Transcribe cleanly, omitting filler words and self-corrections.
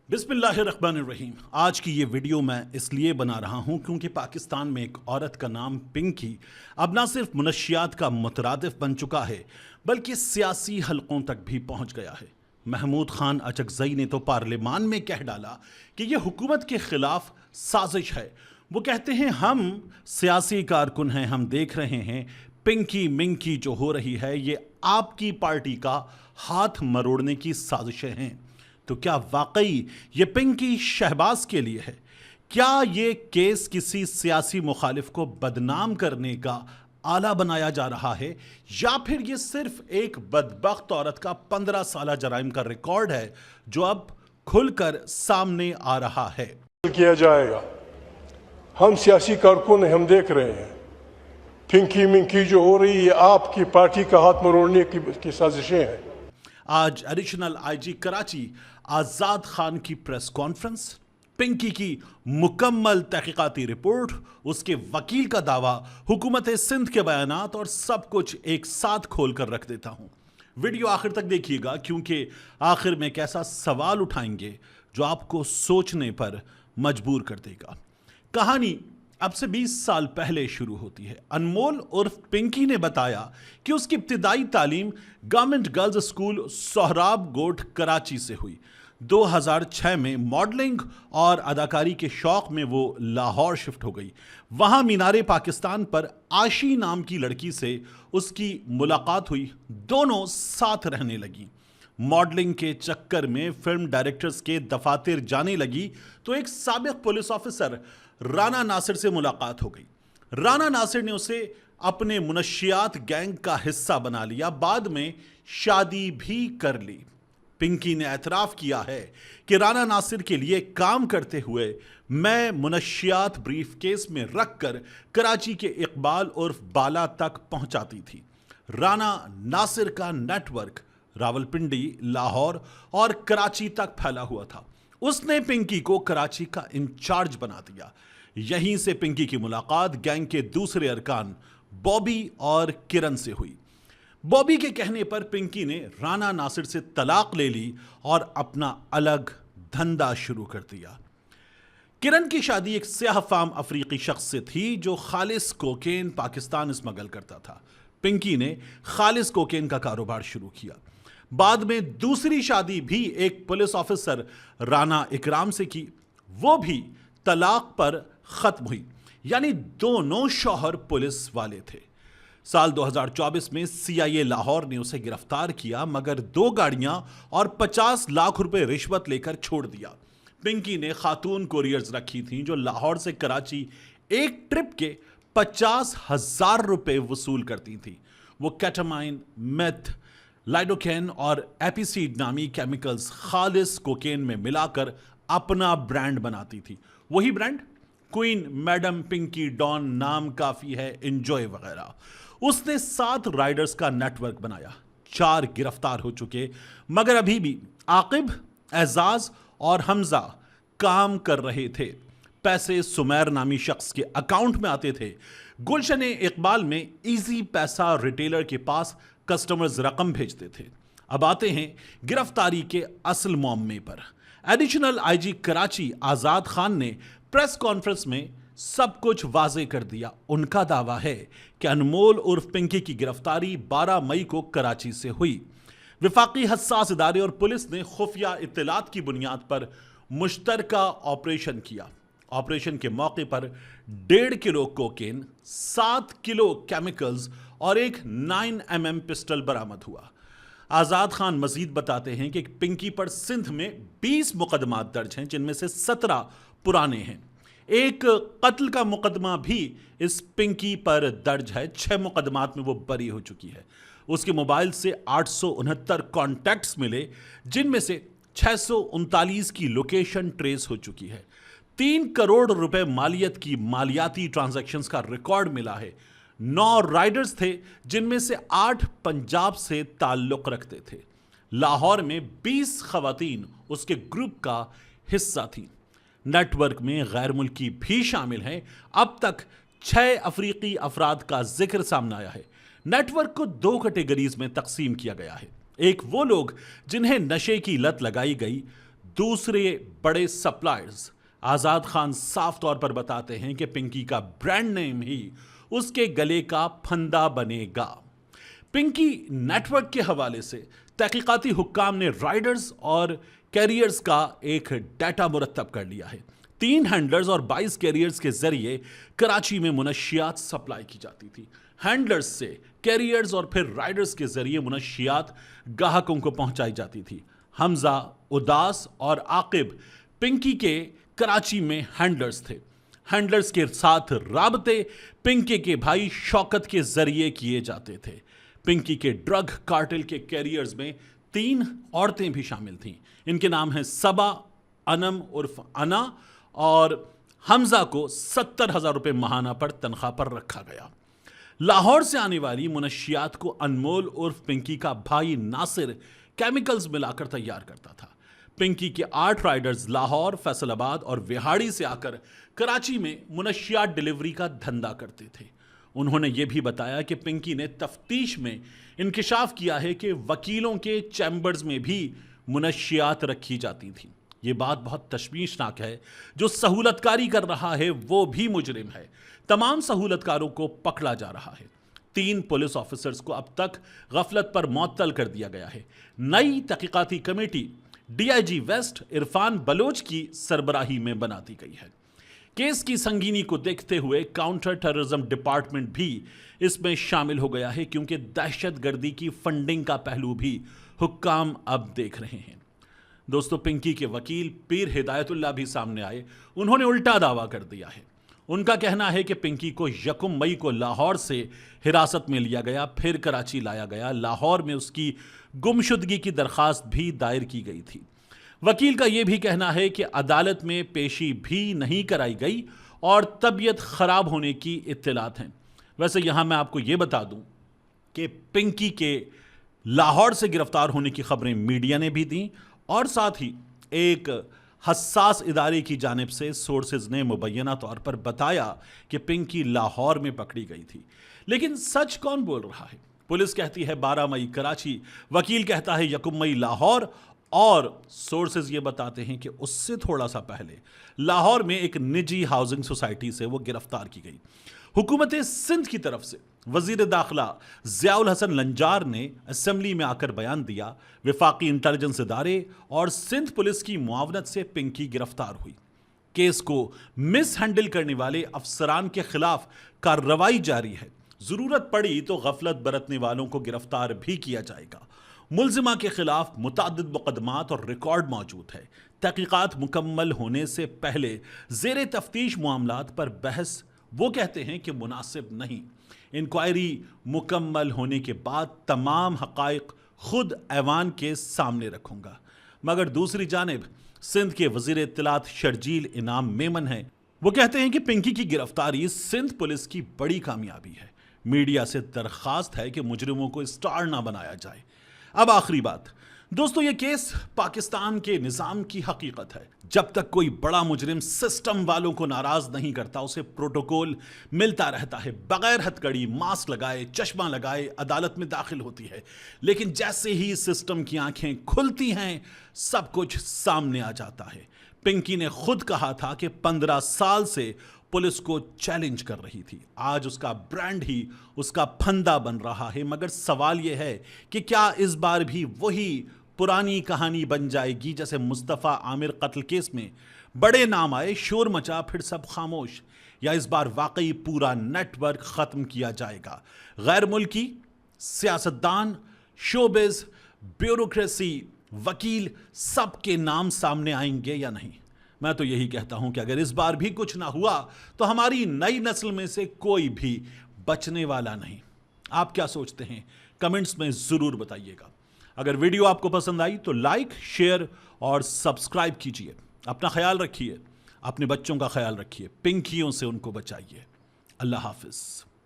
बिस्मिल्लाहिर्रहमानिर्रहीम। आज की ये वीडियो मैं इसलिए बना रहा हूँ क्योंकि पाकिस्तान में एक औरत का नाम पिंकी अब ना सिर्फ मुनशियात का मुतरादिफ बन चुका है बल्कि सियासी हलकों तक भी पहुँच गया है। महमूद खान अचकजई ने तो पार्लियामान में कह डाला कि ये हुकूमत के खिलाफ साजिश है। वो कहते हैं हम सियासी कारकुन हैं, हम देख रहे हैं पिंकी मिंकी जो हो रही है ये आपकी पार्टी का हाथ मरोड़ने की साजिशें हैं। तो क्या वाकई ये पिंकी शहबाज के लिए है? क्या ये केस किसी सियासी मुखालिफ को बदनाम करने का आला बनाया जा रहा है या फिर ये सिर्फ एक बदबख्त औरत का 15 साला जराइम का रिकॉर्ड है जो अब खुलकर सामने आ रहा है? किया जाएगा। हम सियासी कारकुन हैं, हम देख रहे हैं पिंकी मिंकी जो हो रही है आपकी पार्टी का हाथ मरोड़ने की साजिशें हैं। आज एडिशनल आईजी कराची आजाद खान की प्रेस कॉन्फ्रेंस, पिंकी की मुकम्मल तहकीकाती रिपोर्ट, उसके वकील का दावा, हुकूमत सिंध के बयानात और सब कुछ एक साथ खोल कर रख देता हूं। वीडियो आखिर तक देखिएगा क्योंकि आखिर में एक ऐसा सवाल उठाएंगे जो आपको सोचने पर मजबूर कर देगा। कहानी अब से 20 साल पहले शुरू होती है। अनमोल उर्फ पिंकी ने बताया कि उसकी इब्तिदाई तालीम गवर्नमेंट गर्ल्स स्कूल सोहराब गोट कराची से हुई। 2006 में मॉडलिंग और अदाकारी के शौक में वो लाहौर शिफ्ट हो गई। वहाँ मीनारे पाकिस्तान पर आशी नाम की लड़की से उसकी मुलाकात हुई, दोनों साथ रहने लगी। मॉडलिंग के चक्कर में फिल्म डायरेक्टर्स के दफातर जाने लगी तो एक साबिक पुलिस ऑफिसर राना नासिर से मुलाकात हो गई। राना नासिर ने उसे अपने मुनशियात गैंग का हिस्सा बना लिया, बाद में शादी भी कर ली। पिंकी ने एतराफ किया है कि राना नासिर के लिए काम करते हुए मैं मुनशियात ब्रीफकेस में रखकर कराची के इकबाल उर्फ बाला तक पहुंचाती थी। राना नासिर का नेटवर्क रावलपिंडी, लाहौर और कराची तक फैला हुआ था। उसने पिंकी को कराची का इंचार्ज बना दिया। यहीं से पिंकी की मुलाकात गैंग के दूसरे अरकान बॉबी और किरण से हुई। बॉबी के कहने पर पिंकी ने राना नासिर से तलाक ले ली और अपना अलग धंधा शुरू कर दिया। किरण की शादी एक स्याह फाम अफ्रीकी शख्स से थी जो खालिस कोकेन पाकिस्तान स्मगल करता था। पिंकी ने खालिस कोकेन का कारोबार शुरू किया। बाद में दूसरी शादी भी एक पुलिस ऑफिसर राना इकराम से की, वो भी तलाक पर खत्म हुई, यानी दोनों शौहर पुलिस वाले थे। साल 2024 में CIA लाहौर ने उसे गिरफ्तार किया मगर 2 गाड़ियां और 50 लाख रुपए रिश्वत लेकर छोड़ दिया। पिंकी ने खातून कोरियर्स रखी थी जो लाहौर से कराची एक ट्रिप के 50,000 रुपए वसूल करती थी। वो केटामाइन, मेथ, लाइडोकेन और एपिसीड नामी केमिकल्स खालिस कोकेन में मिलाकर अपना ब्रांड बनाती थी। वही brand queen, madam Pinky, don, नाम काफी है, एंजॉय वगैरह। उसने 7 राइडर्स का नेटवर्क बनाया। 4 गिरफ्तार हो चुके मगर अभी भी आकिब, एजाज और हमजा काम कर रहे थे। पैसे सुमैर नामी शख्स के अकाउंट में आते थे। गुलशन इकबाल में इजी पैसा रिटेलर के पास कस्टमर्स रकम भेजते थे। अब आते हैं गिरफ्तारी के असल मामले पर। एडिशनल आईजी कराची आजाद खान ने प्रेस कॉन्फ्रेंस में सब कुछ वाजे कर दिया। उनका दावा है कि अनमोल उर्फ पिंकी की गिरफ्तारी 12 मई को कराची से हुई। विफाकी हसास इदारे और पुलिस ने खुफिया इत्तलात की बुनियाद पर मुश्तरका ऑपरेशन किया। ऑपरेशन के मौके पर 1.5 किलो कोकेन, 7 किलो केमिकल्स और एक 9mm पिस्टल बरामद हुआ। आजाद खान मजीद बताते हैं कि पिंकी पर सिंध में 20 मुकदमात दर्ज हैं जिनमें से 17 पुराने हैं। एक कत्ल का मुकदमा भी इस पिंकी पर दर्ज है। 6 मुकदमात में वो बरी हो चुकी है। उसके मोबाइल से 869 कॉन्टैक्ट्स मिले जिनमें से 639 की लोकेशन ट्रेस हो चुकी है। 3 करोड़ रुपए मालियत की मालियाती ट्रांजैक्शंस का रिकॉर्ड मिला है। 9 राइडर्स थे जिनमें से 8 पंजाब से ताल्लुक रखते थे। लाहौर में 20 खवातीन उसके ग्रुप का हिस्सा थी। नेटवर्क में गैर मुल्की भी शामिल हैं। अब तक 6 अफ्रीकी अफराद का जिक्र सामने आया है। नेटवर्क को 2 कैटेगरीज में तकसीम किया गया है। एक वो लोग जिन्हें नशे की लत लगाई गई, दूसरे बड़े सप्लायर्स आजाद खान साफ तौर पर बताते हैं कि पिंकी का ब्रांड नेम ही उसके गले का फंदा बनेगा। पिंकी नेटवर्क के हवाले से तहकीकाती हुक्काम ने राइडर्स और कैरियर्स का एक डाटा मुरतब कर लिया है। 3 हैंडलर्स और 22 कैरियर्स के जरिए कराची में मुनशियात सप्लाई की जाती थी। हैंडलर्स से कैरियर्स और फिर राइडर्स के जरिए मुनशियात ग्राहकों को पहुंचाई जाती थी। हमजा, उदास और आकिब पिंकी के कराची में हैंडलर्स थे। हैंडलर्स के साथ राबते पिंकी के भाई शौकत के जरिए किए जाते थे। पिंकी के ड्रग कार्टेल के कैरियर्स में 3 औरतें भी शामिल थीं। इनके नाम हैं सबा, अनम उर्फ अना और हमजा को 70,000 रुपये माहाना पर तनख्वाह पर रखा गया। लाहौर से आने वाली मुनशियात को अनमोल उर्फ पिंकी का भाई नासिर केमिकल्स मिलाकर तैयार करता था। पिंकी के 8 राइडर्स लाहौर, फैसलाबाद और विहाड़ी से आकर कराची में मुनशियात डिलीवरी का धंधा करते थे। उन्होंने ये भी बताया कि पिंकी ने तफ्तीश में इंकिशाफ किया है कि वकीलों के चैम्बर्स में भी मुनशियात रखी जाती थी। ये बात बहुत तशवीशनाक है। जो सहूलतकारी कर रहा है वो भी मुजरिम है। तमाम सहूलतकारों को पकड़ा जा रहा है। 3 पुलिस ऑफिसर्स को अब तक गफलत पर मुअत्तल कर दिया गया है। नई तहकीकाती committee DIG west Irfan Baloch की सरबराही में बना दी गई है। केस की संगीनी को देखते हुए काउंटर टेररिज्म डिपार्टमेंट भी इसमें शामिल हो गया है, क्योंकि दहशतगर्दी की फंडिंग का पहलू भी हुक्काम अब देख रहे हैं। दोस्तों, पिंकी के वकील पीर हिदायतुल्लाह भी सामने आए। उन्होंने उल्टा दावा कर दिया है। उनका कहना है कि पिंकी को 1 मई को लाहौर से हिरासत में लिया गया, फिर कराची लाया गया। लाहौर में उसकी गुमशुदगी की दरखास्त भी दायर की गई थी। वकील का यह भी कहना है कि अदालत में पेशी भी नहीं कराई गई और तबीयत खराब होने की इत्तलात हैं। वैसे यहां मैं आपको यह बता दूं कि पिंकी के लाहौर से गिरफ्तार होने की खबरें मीडिया ने भी दी और साथ ही एक हसास इदारे की जानिब से सोर्सेज ने मुबैना तौर पर बताया कि पिंकी लाहौर में पकड़ी गई थी। लेकिन सच कौन बोल रहा है? पुलिस कहती है 12 मई कराची, वकील कहता है 1 मई लाहौर और सोर्सेज ये बताते हैं कि उससे थोड़ा सा पहले लाहौर में एक निजी हाउसिंग सोसाइटी से वो गिरफ्तार की गई। हुकूमत सिंध की तरफ से वजीर दाखिला ज़ियाउल हसन लंजार ने असेंबली में आकर बयान दिया, वफाकी इंटेलिजेंस इदारे और सिंध पुलिस की मुआवनत से पिंकी गिरफ्तार हुई। केस को मिस हैंडल करने वाले अफसरान के खिलाफ कार्रवाई जारी है। जरूरत पड़ी तो गफलत बरतने वालों को गिरफ्तार भी किया जाएगा। मुल्जिमा के खिलाफ मुतअद्दिद मुकदमात और रिकॉर्ड मौजूद है। तहकीकात मुकम्मल होने से पहले ज़ेरे तफ्तीश मामलात पर बहस वो कहते हैं कि मुनासिब नहीं। इंक्वायरी मुकम्मल होने के बाद तमाम हक़ाइक़ खुद ऐवान के सामने रखूंगा। मगर दूसरी जानिब सिंध के वज़ीर इत्तलात शर्जील इनाम मेमन हैं। वो कहते हैं कि पिंकी की गिरफ्तारी सिंध पुलिस की बड़ी कामयाबी है। मीडिया से दरखास्त है कि मुजरिमों को स्टार ना बनाया जाए। अब आखिरी बात दोस्तों, ये केस पाकिस्तान के निज़ाम की हकीकत है। जब तक कोई बड़ा मुजरिम सिस्टम वालों को नाराज नहीं करता, उसे प्रोटोकॉल मिलता रहता है। बगैर हथकड़ी, मास्क लगाए, चश्मा लगाए अदालत में दाखिल होती है। लेकिन जैसे ही सिस्टम की आंखें खुलती हैं, सब कुछ सामने आ जाता है। पिंकी ने खुद कहा था कि 15 साल से पुलिस को चैलेंज कर रही थी। आज उसका ब्रांड ही उसका फंदा बन रहा है। मगर सवाल यह है कि क्या इस बार भी वही पुरानी कहानी बन जाएगी जैसे मुस्तफ़ा आमिर कत्ल केस में बड़े नाम आए, शोर मचा, फिर सब खामोश, या इस बार वाकई पूरा नेटवर्क खत्म किया जाएगा? गैर मुल्की, सियासतदान, शोबिज, ब्यूरोक्रेसी, वकील, सबके नाम सामने आएंगे या नहीं? मैं तो यही कहता हूं कि अगर इस बार भी कुछ ना हुआ तो हमारी नई नस्ल में से कोई भी बचने वाला नहीं। आप क्या सोचते हैं? कमेंट्स में जरूर बताइएगा। अगर वीडियो आपको पसंद आई तो लाइक, शेयर और सब्सक्राइब कीजिए। अपना ख्याल रखिए, अपने बच्चों का ख्याल रखिए, पिंकियों से उनको बचाइए। अल्लाह हाफिज।